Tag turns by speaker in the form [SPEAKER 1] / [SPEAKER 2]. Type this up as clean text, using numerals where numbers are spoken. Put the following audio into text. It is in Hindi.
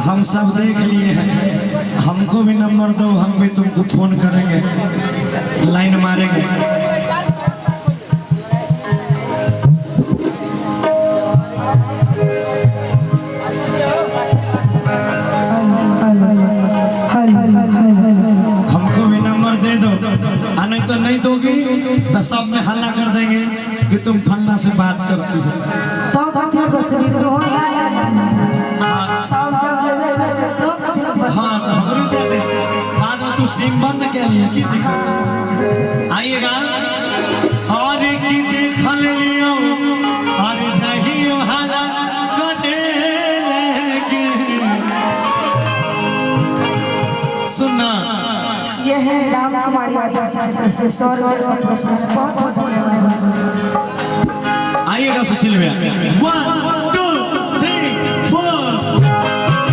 [SPEAKER 1] हम सब देख लिए हैं, हमको भी नंबर दो, हम भी तुमको फोन करेंगे, लाइन मारेंगे। हमको भी नंबर दे दो, नहीं तो नहीं दोगी तो सब में हल्ला कर देंगे कि तुम फलना से बात करती हो। हाँ दे दे, बाद में तू सिम बंद क्या लिए की दिक्कत आइएगा और की देख लियो और चाहिए हाला कटे सुनना।
[SPEAKER 2] यह है राम कुमार यादव की तरफ से 100 रुपये का पुरस्कार, बहुत बहुत धन्यवाद।
[SPEAKER 1] आइएगा सुशील भैया। 1